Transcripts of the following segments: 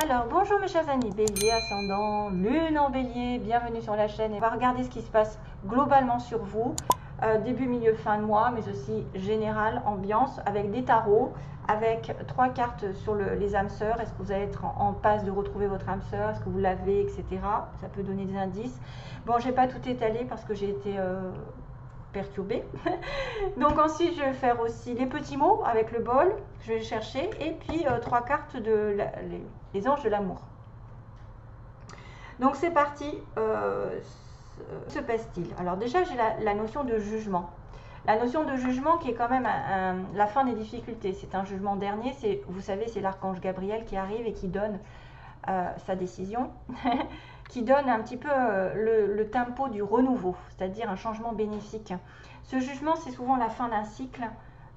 Alors, bonjour mes chers amis, Bélier, ascendant, lune en Bélier, bienvenue sur la chaîne. Et on va regarder ce qui se passe globalement sur vous, début, milieu, fin de mois, mais aussi général, ambiance, avec des tarots, avec 3 cartes sur les âmes sœurs. Est-ce que vous allez être en passe de retrouver votre âme sœur? Est-ce que vous l'avez, etc. Ça peut donner des indices. Bon, je n'ai pas tout étalé parce que j'ai été perturbée. Donc ensuite, je vais faire aussi les petits mots avec le bol. Je vais chercher. Et puis 3 cartes de les anges de l'amour. Donc c'est parti. Se passe-t-il? Alors déjà, j'ai la notion de jugement. La notion de jugement qui est quand même la fin des difficultés. C'est un jugement dernier. Vous savez, c'est l'archange Gabriel qui arrive et qui donne sa décision, qui donne un petit peu le tempo du renouveau, c'est-à-dire un changement bénéfique. Ce jugement, c'est souvent la fin d'un cycle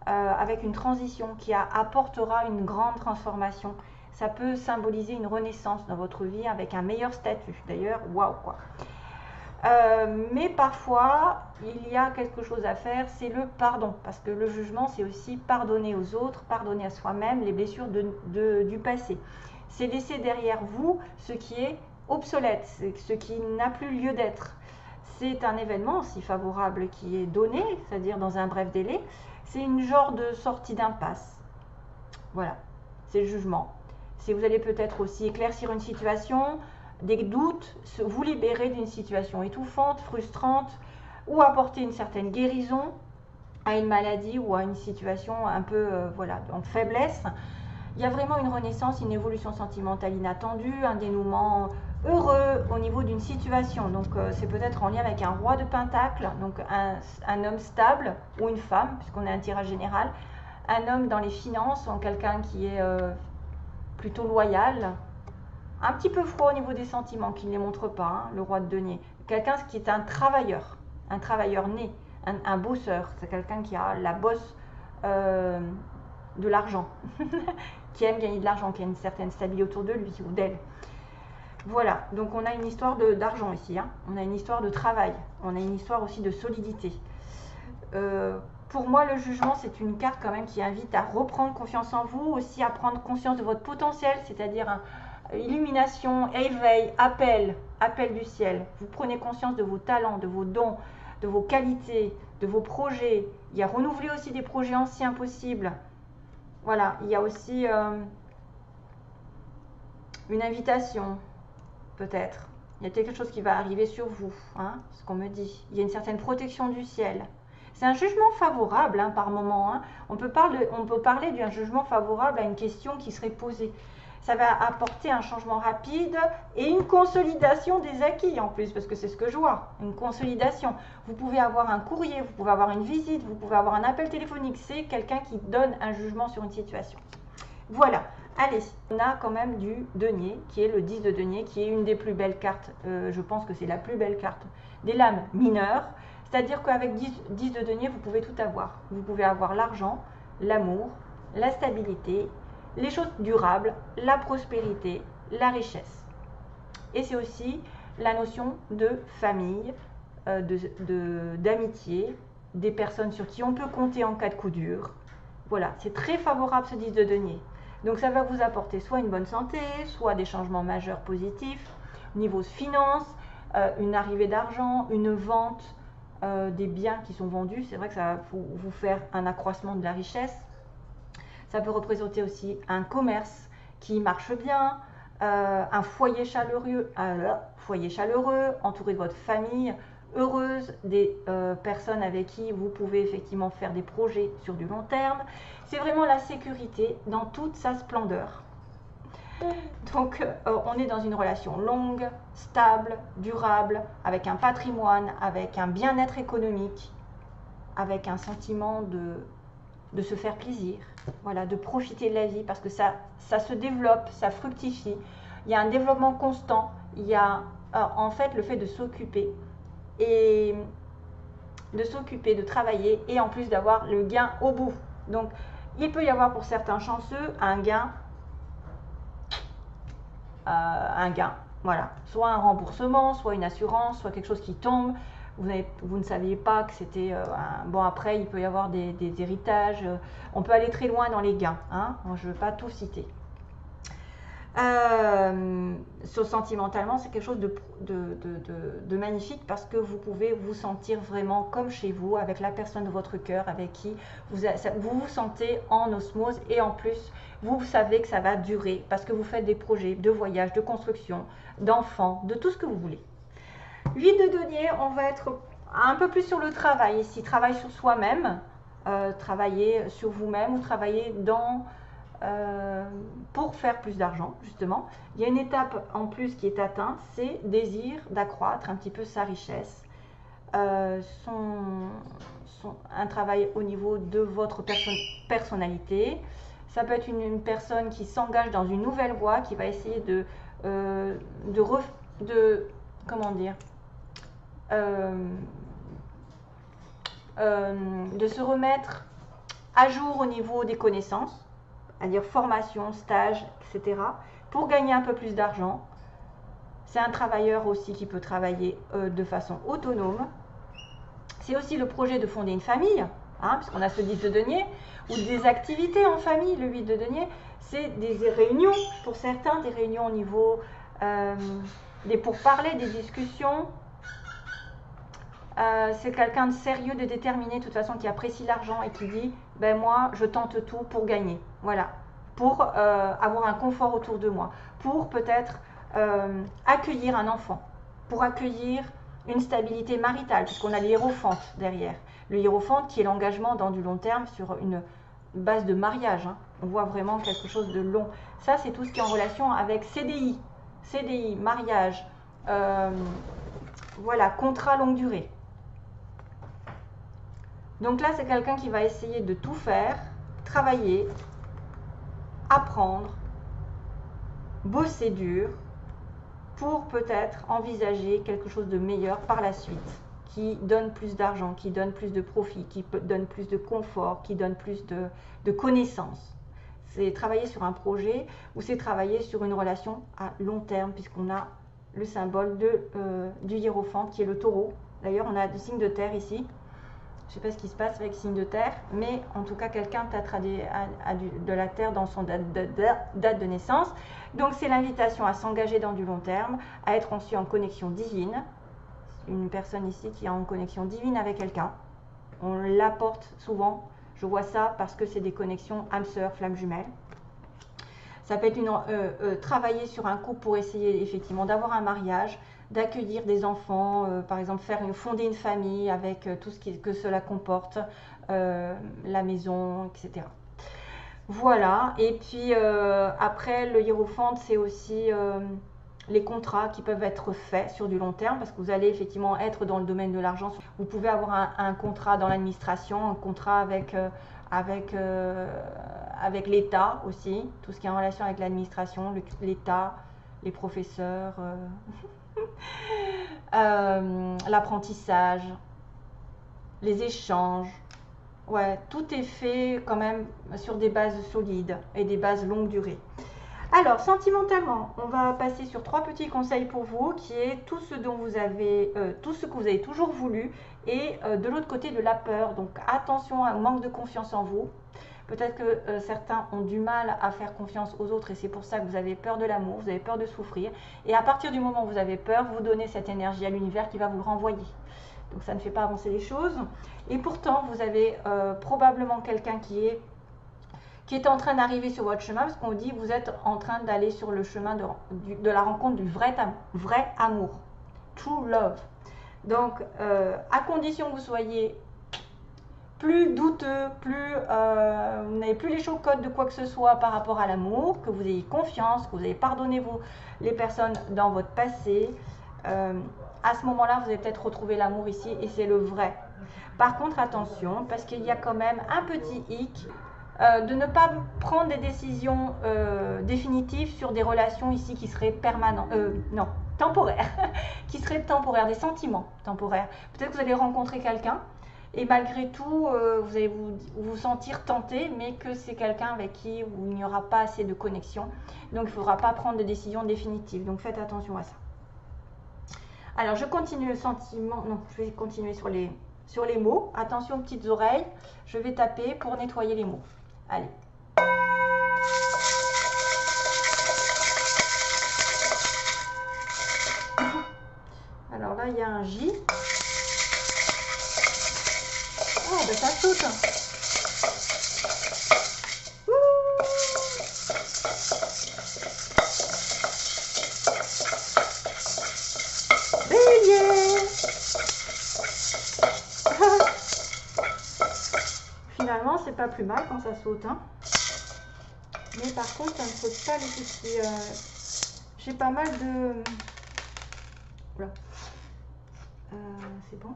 avec une transition qui apportera une grande transformation. Ça peut symboliser une renaissance dans votre vie avec un meilleur statut. D'ailleurs, waouh quoi. Mais parfois, il y a quelque chose à faire, c'est le pardon. Parce que le jugement, c'est aussi pardonner aux autres, pardonner à soi-même les blessures du passé. C'est laisser derrière vous ce qui est obsolète, ce qui n'a plus lieu d'être. C'est un événement aussi favorable qui est donné, c'est-à-dire dans un bref délai. C'est une genre de sortie d'impasse. Voilà, c'est le jugement. Si vous allez peut-être aussi éclaircir une situation, des doutes, vous libérer d'une situation étouffante, frustrante, ou apporter une certaine guérison à une maladie ou à une situation un peu voilà, en faiblesse. Il y a vraiment une renaissance, une évolution sentimentale inattendue, un dénouement heureux au niveau d'une situation. Donc c'est peut-être en lien avec un roi de pentacle, donc un homme stable ou une femme, puisqu'on a un tirage général. Un homme dans les finances, quelqu'un qui est plutôt loyal, un petit peu froid au niveau des sentiments, qui ne les montre pas, hein, le roi de denier. Quelqu'un qui est un travailleur né, un bosseur. C'est quelqu'un qui a la bosse de l'argent, qui aime gagner de l'argent, qui a une certaine stabilité autour de lui ou d'elle. Voilà, donc on a une histoire d'argent ici, hein. On a une histoire de travail, on a une histoire aussi de solidité. Pour moi, le jugement, c'est une carte quand même qui invite à reprendre confiance en vous, aussi à prendre conscience de votre potentiel, c'est-à-dire illumination, éveil, appel du ciel. Vous prenez conscience de vos talents, de vos dons, de vos qualités, de vos projets. Il y a renouveler aussi des projets anciens possibles. Voilà, il y a aussi une invitation, peut-être. Il y a quelque chose qui va arriver sur vous, hein, ce qu'on me dit. Il y a une certaine protection du ciel. C'est un jugement favorable, hein, par moment. Hein. On peut parler d'un jugement favorable à une question qui serait posée. Ça va apporter un changement rapide et une consolidation des acquis en plus, parce que c'est ce que je vois, une consolidation. Vous pouvez avoir un courrier, vous pouvez avoir une visite, vous pouvez avoir un appel téléphonique. C'est quelqu'un qui donne un jugement sur une situation. Voilà. Allez, on a quand même du denier, qui est le 10 de denier, qui est une des plus belles cartes. Je pense que c'est la plus belle carte des lames mineures. C'est-à-dire qu'avec 10 de denier, vous pouvez tout avoir. Vous pouvez avoir l'argent, l'amour, la stabilité, les choses durables, la prospérité, la richesse. Et c'est aussi la notion de famille, d'amitié, des personnes sur qui on peut compter en cas de coup dur. Voilà, c'est très favorable ce 10 de denier. Donc ça va vous apporter soit une bonne santé, soit des changements majeurs positifs, niveau finance, une arrivée d'argent, une vente, des biens qui sont vendus. C'est vrai que ça va vous faire un accroissement de la richesse. Ça peut représenter aussi un commerce qui marche bien, un foyer chaleureux, entouré de votre famille heureuse, des personnes avec qui vous pouvez effectivement faire des projets sur du long terme. C'est vraiment la sécurité dans toute sa splendeur. Donc on est dans une relation longue, stable, durable, avec un patrimoine, avec un bien-être économique, avec un sentiment de se faire plaisir, voilà, de profiter de la vie, parce que ça se développe, ça fructifie. Il y a un développement constant, il y a en fait le fait de s'occuper et de travailler, et en plus d'avoir le gain au bout. Donc il peut y avoir pour certains chanceux un gain, voilà, soit un remboursement, soit une assurance, soit quelque chose qui tombe. Vous ne saviez pas que c'était bon. Après, il peut y avoir des héritages. On peut aller très loin dans les gains, hein. Je ne veux pas tout citer. Sentimentalement, c'est quelque chose de magnifique parce que vous pouvez vous sentir vraiment comme chez vous, avec la personne de votre cœur, avec qui vous vous sentez en osmose, et en plus, vous savez que ça va durer parce que vous faites des projets de voyage, de construction, d'enfants, de tout ce que vous voulez. 8 de denier, on va être un peu plus sur le travail ici, travail sur soi-même, travailler sur vous-même ou travailler pour faire plus d'argent, justement. Il y a une étape en plus qui est atteinte, c'est désir d'accroître un petit peu sa richesse, un travail au niveau de votre personnalité. Ça peut être une personne qui s'engage dans une nouvelle voie, qui va essayer comment dire, de se remettre à jour au niveau des connaissances, c'est-à-dire formation, stage, etc., pour gagner un peu plus d'argent. C'est un travailleur aussi qui peut travailler de façon autonome. C'est aussi le projet de fonder une famille, hein, puisqu'on a ce 10 de denier, ou des activités en famille. Le 8 de denier, c'est des réunions, pour certains, des réunions au niveau des pourparlers, des discussions. C'est quelqu'un de sérieux, de déterminé, de toute façon, qui apprécie l'argent et qui dit ben moi je tente tout pour gagner, voilà, pour avoir un confort autour de moi, pour peut-être accueillir un enfant, pour accueillir une stabilité maritale, puisqu'on a le hiérophante derrière. Le hiérophante qui est l'engagement dans du long terme sur une base de mariage, hein. On voit vraiment quelque chose de long. Ça, c'est tout ce qui est en relation avec CDI, mariage, voilà, contrat longue durée. Donc là, c'est quelqu'un qui va essayer de tout faire, travailler, apprendre, bosser dur, pour peut-être envisager quelque chose de meilleur par la suite, qui donne plus d'argent, qui donne plus de profit, qui donne plus de confort, qui donne plus de connaissances. C'est travailler sur un projet ou c'est travailler sur une relation à long terme, puisqu'on a le symbole du hiérophante qui est le taureau. D'ailleurs, on a du signe de terre ici. Je ne sais pas ce qui se passe avec signe de terre, mais en tout cas, quelqu'un peut-être a de la terre dans son date de naissance. Donc, c'est l'invitation à s'engager dans du long terme, à être ensuite en connexion divine. Une personne ici qui est en connexion divine avec quelqu'un. On l'apporte souvent. Je vois ça parce que c'est des connexions âme sœur, flamme jumelle. Ça peut être travailler sur un couple pour essayer effectivement d'avoir un mariage, d'accueillir des enfants, par exemple fonder une famille avec tout ce que cela comporte, la maison, etc. Voilà, et puis après le hiérophante, c'est aussi les contrats qui peuvent être faits sur du long terme, parce que vous allez effectivement être dans le domaine de l'argent. Vous pouvez avoir un contrat dans l'administration, un contrat avec l'État aussi, tout ce qui est en relation avec l'administration, l'État, les professeurs, l'apprentissage, les échanges. Ouais, tout est fait quand même sur des bases solides et des bases longue durée. Alors, sentimentalement, on va passer sur 3 petits conseils pour vous, qui est tout ce dont vous avez, tout ce que vous avez toujours voulu, et de l'autre côté de la peur. Donc, attention au manque de confiance en vous. Peut-être que certains ont du mal à faire confiance aux autres, et c'est pour ça que vous avez peur de l'amour, vous avez peur de souffrir. Et à partir du moment où vous avez peur, vous donnez cette énergie à l'univers qui va vous le renvoyer. Donc, ça ne fait pas avancer les choses. Et pourtant, vous avez probablement quelqu'un qui est en train d'arriver sur votre chemin, parce qu'on dit que vous êtes en train d'aller sur le chemin de la rencontre du vrai amour, true love. Donc, à condition que vous soyez plus douteux, vous n'avez plus les chocottes de quoi que ce soit par rapport à l'amour, que vous ayez confiance, que vous avez pardonné les personnes dans votre passé, à ce moment-là, vous allez peut-être retrouver l'amour ici, et c'est le vrai. Par contre, attention, parce qu'il y a quand même un petit hic, de ne pas prendre des décisions définitives sur des relations ici qui seraient temporaires, qui seraient temporaires, des sentiments temporaires. Peut-être que vous allez rencontrer quelqu'un et malgré tout, vous allez vous sentir tenté, mais que c'est quelqu'un avec qui il n'y aura pas assez de connexion. Donc, il ne faudra pas prendre de décisions définitives. Donc, faites attention à ça. Alors, je continue le sentiment. Non, je vais continuer sur les mots. Attention aux petites oreilles. Je vais taper pour nettoyer les mots. Allez. là, il y a un J. Oh, ben ça saute. Bélier. Finalement, c'est pas plus mal quand ça saute, hein. Mais par contre, ça ne saute pas les petits. J'ai pas mal de... Voilà. C'est bon.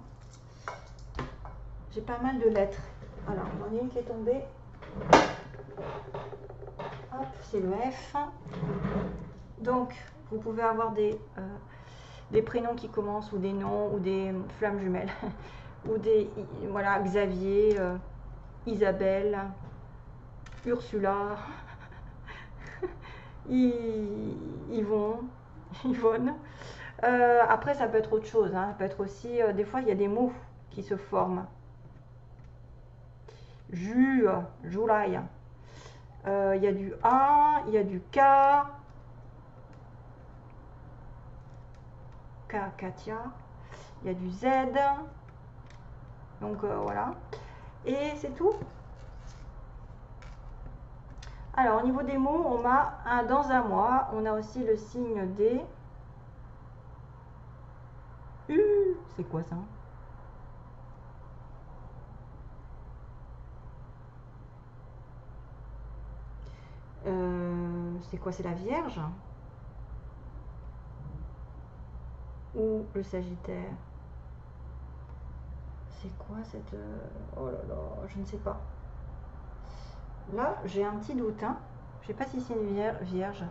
J'ai pas mal de lettres. Alors, j'en ai une qui est tombée. Hop, c'est le F. Donc, vous pouvez avoir des prénoms qui commencent, ou des noms, ou des flammes jumelles, ou des... Voilà, Xavier, Isabelle, Ursula, Yvonne. Après, ça peut être autre chose, hein. Ça peut être aussi, des fois, il y a des mots qui se forment. July. Il y a du A, il y a du K. Katia. Il y a du Z. Donc, voilà. Et c'est tout. Alors, au niveau des mots, on a dans un mois, on a aussi le signe D. C'est quoi ça? C'est quoi? C'est la Vierge? Ou le Sagittaire? C'est quoi cette... Oh là là, je ne sais pas. Là, j'ai un petit doute, hein. Je sais pas si c'est une vierge.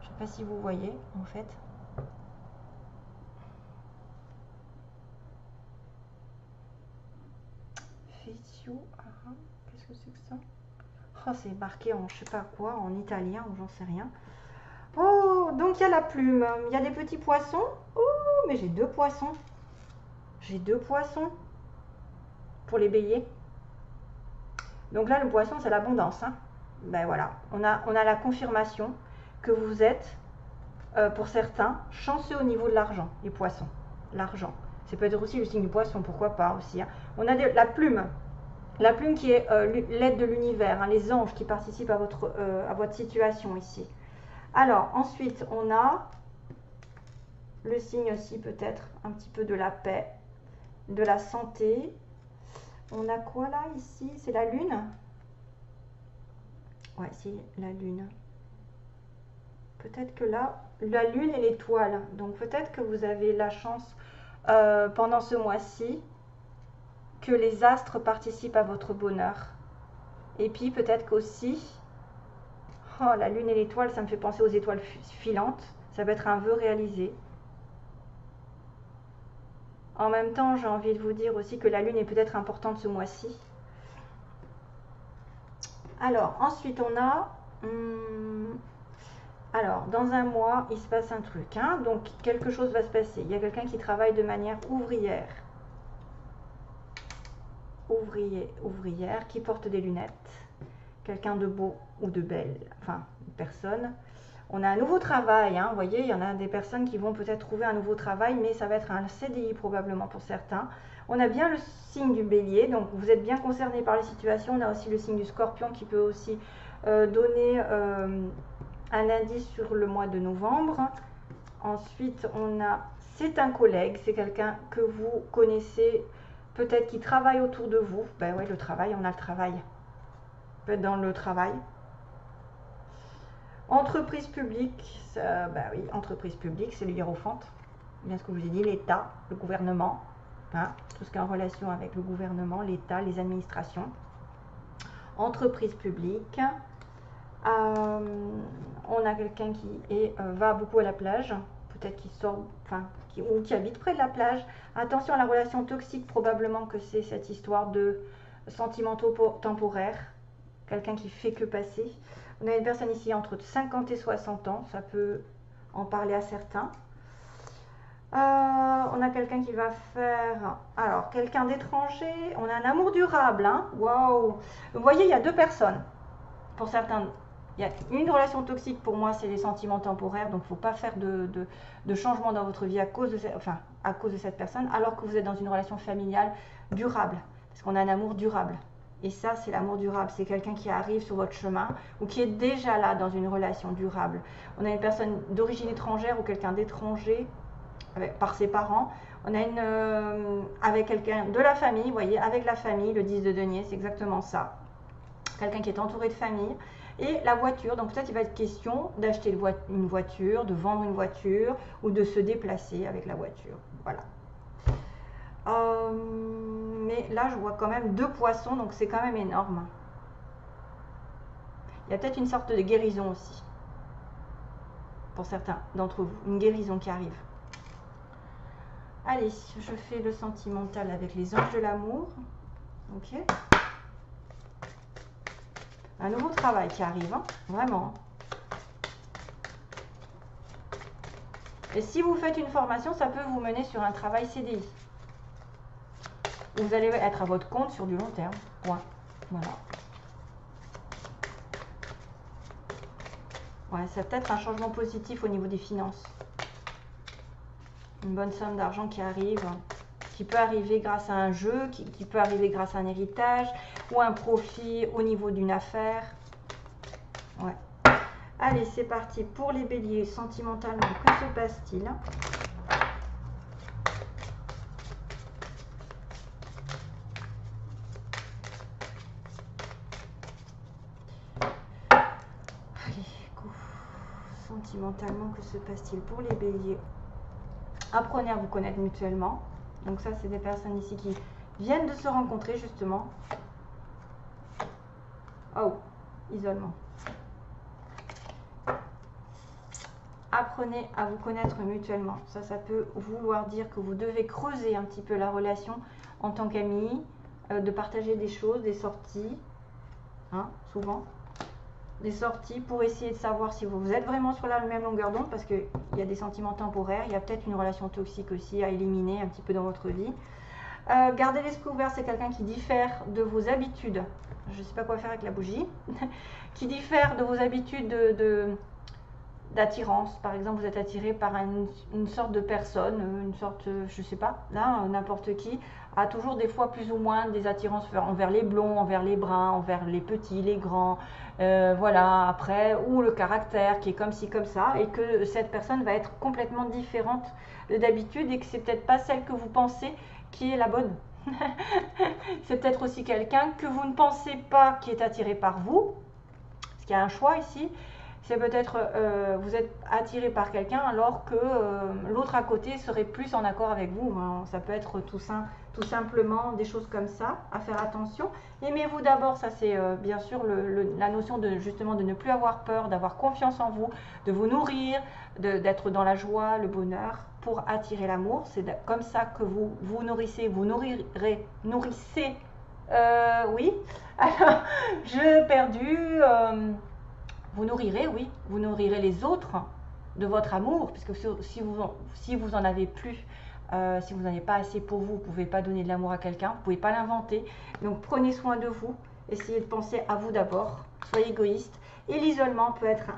Je sais pas si vous voyez, en fait. Feccio, qu'est-ce que c'est que ça? Oh, c'est marqué en je sais pas quoi, en italien ou j'en sais rien. Oh, donc il y a la plume. Il y a des petits poissons. Oh, mais j'ai 2 poissons. J'ai 2 poissons pour les béliers. Donc là, le poisson, c'est l'abondance, hein. Ben voilà, on a la confirmation que vous êtes, pour certains, chanceux au niveau de l'argent, les poissons. L'argent. C'est peut-être aussi le signe du poisson, pourquoi pas aussi, hein. On a la plume. La plume qui est l'aide de l'univers, hein, les anges qui participent à votre situation ici. Alors, ensuite, on a le signe aussi peut-être un petit peu de la paix, de la santé. On a quoi là, ici? C'est la lune? Ouais, c'est la lune. Peut-être que là, la lune et l'étoile. Donc peut-être que vous avez la chance pendant ce mois-ci que les astres participent à votre bonheur. Et puis peut-être qu'aussi, oh, la lune et l'étoile, ça me fait penser aux étoiles filantes. Ça peut être un vœu réalisé. En même temps, j'ai envie de vous dire aussi que la lune est peut-être importante ce mois-ci. Alors, ensuite, on a... alors, dans un mois, il se passe un truc, hein, donc quelque chose va se passer. Il y a quelqu'un qui travaille de manière ouvrière. Ouvrière, qui porte des lunettes. Quelqu'un de beau ou de belle, enfin, une personne. On a un nouveau travail, hein, vous voyez, il y en a des personnes qui vont peut-être trouver un nouveau travail, mais ça va être un CDI probablement pour certains. On a bien le signe du bélier, donc vous êtes bien concerné par les situations. On a aussi le signe du scorpion qui peut aussi donner un indice sur le mois de novembre. Ensuite, on a, c'est un collègue, c'est quelqu'un que vous connaissez, peut-être qui travaille autour de vous. Ben ouais, le travail, on a le travail. Peut-être dans le travail. Entreprise publique, bah oui, entreprise publique, c'est le hiérophante. Bien ce que je vous ai dit, l'État, le gouvernement, hein, tout ce qui est en relation avec le gouvernement, l'État, les administrations. Entreprise publique. On a quelqu'un qui va beaucoup à la plage, peut-être qui sort, enfin, ou qui habite près de la plage. Attention à la relation toxique, probablement que c'est cette histoire de sentimentaux temporaires. Quelqu'un qui fait que passer. On a une personne ici entre 50 et 60 ans, ça peut en parler à certains. On a quelqu'un qui va faire... Alors, quelqu'un d'étranger, on a un amour durable, hein. Waouh! Vous voyez, il y a 2 personnes. Pour certains Il y a une relation toxique pour moi, c'est les sentiments temporaires, donc il ne faut pas faire de changement dans votre vie à cause de cette personne, alors que vous êtes dans une relation familiale durable, parce qu'on a un amour durable. Et ça, c'est l'amour durable, c'est quelqu'un qui arrive sur votre chemin ou qui est déjà là dans une relation durable. On a une personne d'origine étrangère ou quelqu'un d'étranger par ses parents. On a avec quelqu'un de la famille, vous voyez, avec la famille, le 10 de denier, c'est exactement ça. Quelqu'un qui est entouré de famille. Et la voiture, donc peut-être il va être question d'acheter une voiture, de vendre une voiture ou de se déplacer avec la voiture. Voilà. Mais là, je vois quand même 2 poissons, donc c'est quand même énorme. Il y a peut-être une sorte de guérison aussi, pour certains d'entre vous, une guérison qui arrive. Allez, je fais le sentimental avec les anges de l'amour. Ok. Un nouveau travail qui arrive, hein, vraiment. Et si vous faites une formation, ça peut vous mener sur un travail CDI. Vous allez être à votre compte sur du long terme. Point. Voilà. Ouais, ça peut être un changement positif au niveau des finances. Une bonne somme d'argent qui arrive, qui peut arriver grâce à un jeu, qui peut arriver grâce à un héritage ou un profit au niveau d'une affaire. Ouais. Allez, c'est parti pour les béliers. Sentimentalement, que se passe-t-il? Sentimentalement, que se passe-t-il pour les béliers? Apprenez à vous connaître mutuellement. Donc ça, c'est des personnes ici qui viennent de se rencontrer, justement. Oh, isolement. Apprenez à vous connaître mutuellement. Ça peut vouloir dire que vous devez creuser un petit peu la relation en tant qu'amis, de partager des choses, des sorties, hein, souvent. Des sorties pour essayer de savoir si vous êtes vraiment sur la même longueur d'onde, parce qu'il y a des sentiments temporaires, il y a peut-être une relation toxique aussi à éliminer un petit peu dans votre vie. Gardez l'esprit ouvert, c'est quelqu'un qui diffère de vos habitudes. Je ne sais pas quoi faire avec la bougie. Qui diffère de vos habitudes d'attirance. Par exemple, vous êtes attiré par une sorte de personne, une sorte, je ne sais pas, là, n'importe qui, a toujours des fois plus ou moins des attirances envers les blonds, envers les bruns, envers les petits, les grands, voilà, après, ou le caractère qui est comme ci, comme ça, et que cette personne va être complètement différente d'habitude et que c'est peut-être pas celle que vous pensez qui est la bonne. C'est peut-être aussi quelqu'un que vous ne pensez pas qui est attiré par vous, parce qu'il y a un choix ici. C'est peut-être vous êtes attiré par quelqu'un alors que l'autre à côté serait plus en accord avec vous. Hein. Ça peut être tout simplement des choses comme ça, à faire attention. Aimez-vous d'abord, ça c'est bien sûr la notion de justement de ne plus avoir peur, d'avoir confiance en vous, de vous nourrir, d'être dans la joie, le bonheur pour attirer l'amour. C'est comme ça que vous vous nourrissez, vous nourrissez. Oui, alors je perdu. Vous nourrirez, oui, vous nourrirez les autres de votre amour, puisque si vous en avez plus, si vous n'en avez pas assez pour vous, vous ne pouvez pas donner de l'amour à quelqu'un, vous ne pouvez pas l'inventer. Donc prenez soin de vous, essayez de penser à vous d'abord, soyez égoïste. Et l'isolement peut être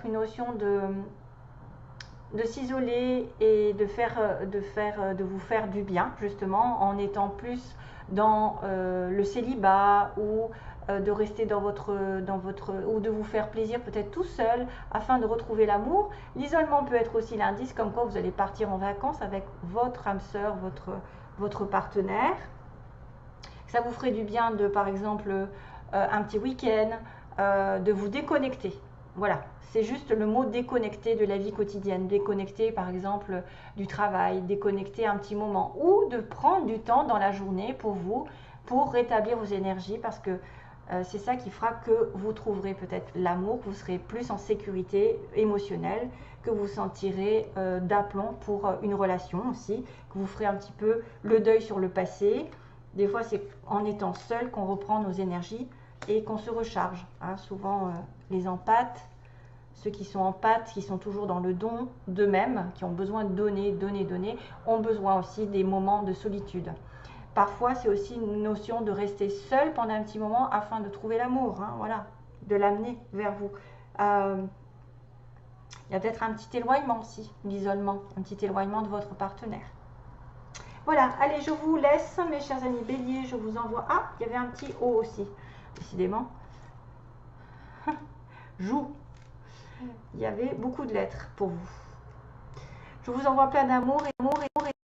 une notion de s'isoler et de vous faire du bien, justement, en étant plus dans le célibat ou de rester ou de vous faire plaisir peut-être tout seul afin de retrouver l'amour. L'isolement peut être aussi l'indice comme quoi vous allez partir en vacances avec votre âme sœur, votre partenaire. Ça vous ferait du bien de, par exemple, un petit week-end, de vous déconnecter. Voilà, c'est juste le mot déconnecter de la vie quotidienne, déconnecter par exemple du travail, déconnecter un petit moment ou de prendre du temps dans la journée pour vous, pour rétablir vos énergies parce que c'est ça qui fera que vous trouverez peut-être l'amour, que vous serez plus en sécurité émotionnelle, que vous sentirez d'aplomb pour une relation aussi, que vous ferez un petit peu le deuil sur le passé. Des fois, c'est en étant seul qu'on reprend nos énergies et qu'on se recharge. Hein. Souvent, les empathes, ceux qui sont empathes, qui sont toujours dans le don d'eux-mêmes, qui ont besoin de donner, ont besoin aussi des moments de solitude. parfois, c'est aussi une notion de rester seul pendant un petit moment afin de trouver l'amour, hein, voilà, de l'amener vers vous. Il y a peut-être un petit éloignement aussi, l'isolement, un petit éloignement de votre partenaire. Voilà, allez, je vous laisse, mes chers amis béliers, je vous envoie... Ah, il y avait un petit O aussi, décidément. Joue. Il y avait beaucoup de lettres pour vous. Je vous envoie plein d'amour et